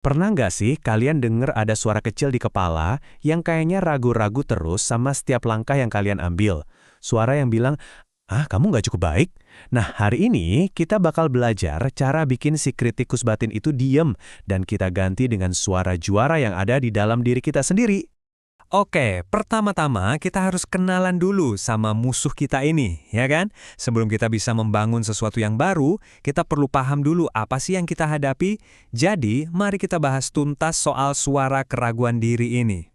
Pernah nggak sih kalian denger ada suara kecil di kepala yang kayaknya ragu-ragu terus sama setiap langkah yang kalian ambil? Suara yang bilang, ah kamu nggak cukup baik? Nah hari ini kita bakal belajar cara bikin si kritikus batin itu diem dan kita ganti dengan suara juara yang ada di dalam diri kita sendiri. Oke, pertama-tama kita harus kenalan dulu sama musuh kita ini, ya kan? Sebelum kita bisa membangun sesuatu yang baru, kita perlu paham dulu apa sih yang kita hadapi. Jadi, mari kita bahas tuntas soal suara keraguan diri ini.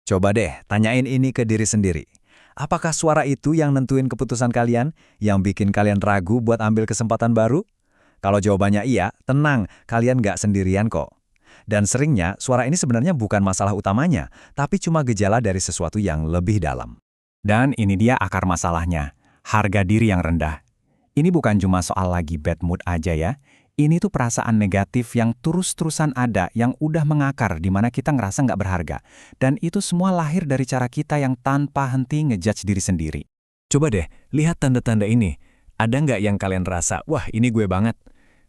Coba deh, tanyain ini ke diri sendiri. Apakah suara itu yang nentuin keputusan kalian, yang bikin kalian ragu buat ambil kesempatan baru? Kalau jawabannya iya, tenang, kalian nggak sendirian kok. Dan seringnya, suara ini sebenarnya bukan masalah utamanya, tapi cuma gejala dari sesuatu yang lebih dalam. Dan ini dia akar masalahnya, harga diri yang rendah. Ini bukan cuma soal lagi bad mood aja ya. Ini tuh perasaan negatif yang terus-terusan ada, yang udah mengakar di mana kita ngerasa nggak berharga. Dan itu semua lahir dari cara kita yang tanpa henti ngejudge diri sendiri. Coba deh, lihat tanda-tanda ini. Ada nggak yang kalian rasa, wah ini gue banget?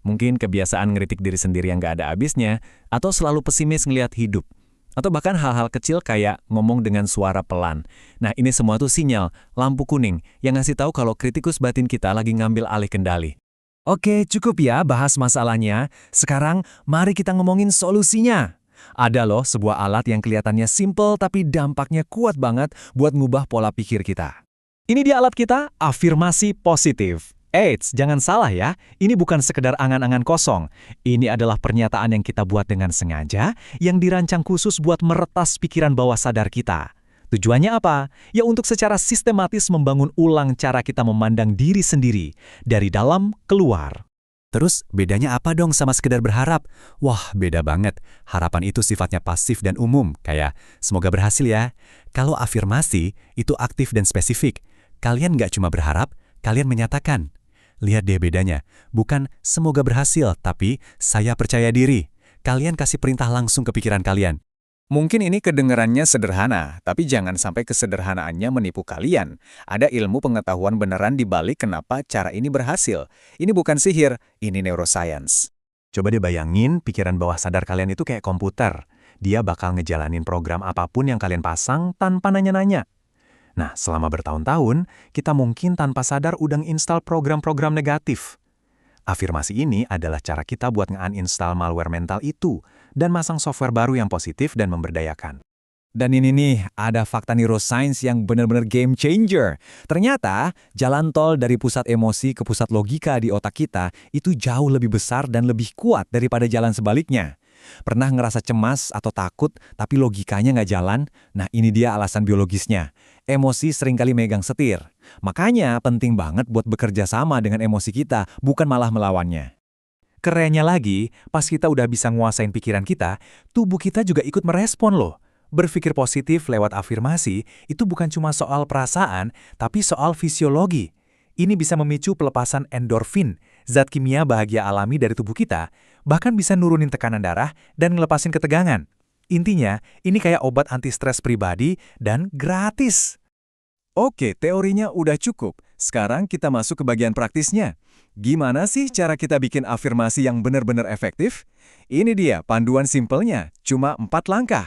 Mungkin kebiasaan ngeritik diri sendiri yang nggak ada habisnya, atau selalu pesimis ngelihat hidup. Atau bahkan hal-hal kecil kayak ngomong dengan suara pelan. Nah ini semua tuh sinyal, lampu kuning, yang ngasih tahu kalau kritikus batin kita lagi ngambil alih kendali. Oke, cukup ya bahas masalahnya. Sekarang mari kita ngomongin solusinya. Ada loh sebuah alat yang kelihatannya simple tapi dampaknya kuat banget buat ngubah pola pikir kita. Ini dia alat kita, afirmasi positif. Eits, jangan salah ya, ini bukan sekedar angan-angan kosong. Ini adalah pernyataan yang kita buat dengan sengaja, yang dirancang khusus buat meretas pikiran bawah sadar kita. Tujuannya apa? Ya untuk secara sistematis membangun ulang cara kita memandang diri sendiri, dari dalam keluar. Terus bedanya apa dong sama sekedar berharap? Wah, beda banget. Harapan itu sifatnya pasif dan umum, kayak semoga berhasil ya. Kalau afirmasi, itu aktif dan spesifik. Kalian nggak cuma berharap, kalian menyatakan. Lihat deh bedanya, bukan semoga berhasil, tapi saya percaya diri. Kalian kasih perintah langsung ke pikiran kalian. Mungkin ini kedengarannya sederhana, tapi jangan sampai kesederhanaannya menipu kalian. Ada ilmu pengetahuan beneran di balik kenapa cara ini berhasil. Ini bukan sihir, ini neuroscience. Coba deh bayangin pikiran bawah sadar kalian itu kayak komputer. Dia bakal ngejalanin program apapun yang kalian pasang tanpa nanya-nanya. Nah, selama bertahun-tahun, kita mungkin tanpa sadar udah install program-program negatif. Afirmasi ini adalah cara kita buat nge-uninstall malware mental itu dan masang software baru yang positif dan memberdayakan. Dan ini nih, ada fakta neuroscience yang benar-benar game changer. Ternyata, jalan tol dari pusat emosi ke pusat logika di otak kita itu jauh lebih besar dan lebih kuat daripada jalan sebaliknya. Pernah ngerasa cemas atau takut, tapi logikanya nggak jalan? Nah, ini dia alasan biologisnya. Emosi seringkali megang setir. Makanya penting banget buat bekerja sama dengan emosi kita, bukan malah melawannya. Kerennya lagi, pas kita udah bisa nguasain pikiran kita, tubuh kita juga ikut merespon loh. Berpikir positif lewat afirmasi itu bukan cuma soal perasaan, tapi soal fisiologi. Ini bisa memicu pelepasan endorfin, zat kimia bahagia alami dari tubuh kita, bahkan bisa nurunin tekanan darah dan ngelepasin ketegangan. Intinya, ini kayak obat anti-stres pribadi dan gratis. Oke, teorinya udah cukup. Sekarang kita masuk ke bagian praktisnya. Gimana sih cara kita bikin afirmasi yang benar-benar efektif? Ini dia panduan simpelnya, cuma 4 langkah.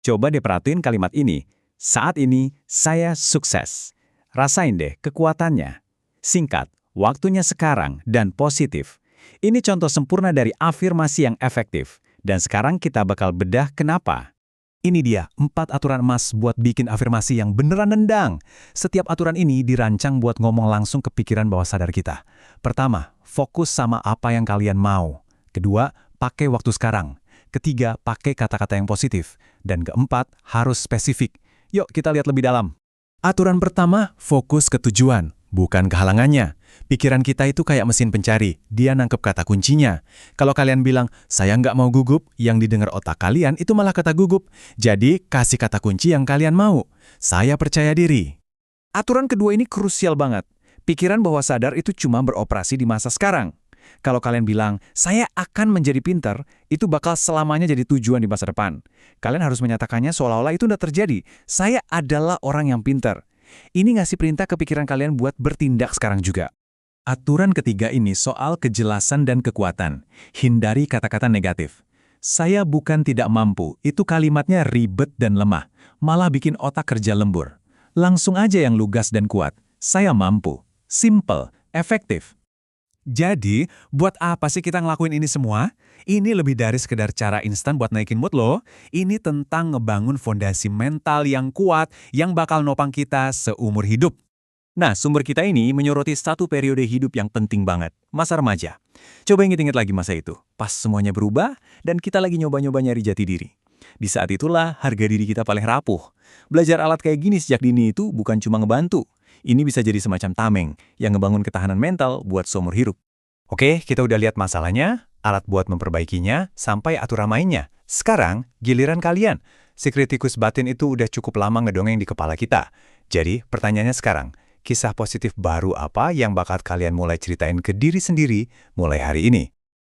Coba deh perhatiin kalimat ini. Saat ini, saya sukses. Rasain deh kekuatannya. Singkat, waktunya sekarang, dan positif. Ini contoh sempurna dari afirmasi yang efektif. Dan sekarang kita bakal bedah kenapa. Ini dia, 4 aturan emas buat bikin afirmasi yang beneran nendang. Setiap aturan ini dirancang buat ngomong langsung ke pikiran bawah sadar kita. Pertama, fokus sama apa yang kalian mau. Kedua, pakai waktu sekarang. Ketiga, pakai kata-kata yang positif. Dan keempat, harus spesifik. Yuk kita lihat lebih dalam. Aturan pertama, fokus ke tujuan, bukan kehalangannya. Pikiran kita itu kayak mesin pencari, dia nangkep kata kuncinya. Kalau kalian bilang, saya nggak mau gugup, yang didengar otak kalian itu malah kata gugup. Jadi, kasih kata kunci yang kalian mau. Saya percaya diri. Aturan kedua ini krusial banget. Pikiran bawah sadar itu cuma beroperasi di masa sekarang. Kalau kalian bilang, saya akan menjadi pintar, itu bakal selamanya jadi tujuan di masa depan. Kalian harus menyatakannya seolah-olah itu udah terjadi. Saya adalah orang yang pintar. Ini ngasih perintah ke pikiran kalian buat bertindak sekarang juga. Aturan ketiga ini soal kejelasan dan kekuatan. Hindari kata-kata negatif. Saya bukan tidak mampu, itu kalimatnya ribet dan lemah, malah bikin otak kerja lembur. Langsung aja yang lugas dan kuat. Saya mampu. Simple, efektif. Jadi, buat apa sih kita ngelakuin ini semua? Ini lebih dari sekedar cara instan buat naikin mood loh. Ini tentang ngebangun fondasi mental yang kuat yang bakal nopang kita seumur hidup. Nah, sumber kita ini menyoroti satu periode hidup yang penting banget, masa remaja. Coba inget-inget lagi masa itu, pas semuanya berubah dan kita lagi nyoba-nyoba nyari jati diri. Di saat itulah harga diri kita paling rapuh. Belajar alat kayak gini sejak dini itu bukan cuma ngebantu. Ini bisa jadi semacam tameng yang ngebangun ketahanan mental buat seumur hidup. Oke, kita udah lihat masalahnya, alat buat memperbaikinya, sampai aturan mainnya. Sekarang, giliran kalian. Si kritikus batin itu udah cukup lama ngedongeng di kepala kita. Jadi, pertanyaannya sekarang, kisah positif baru apa yang bakal kalian mulai ceritain ke diri sendiri mulai hari ini?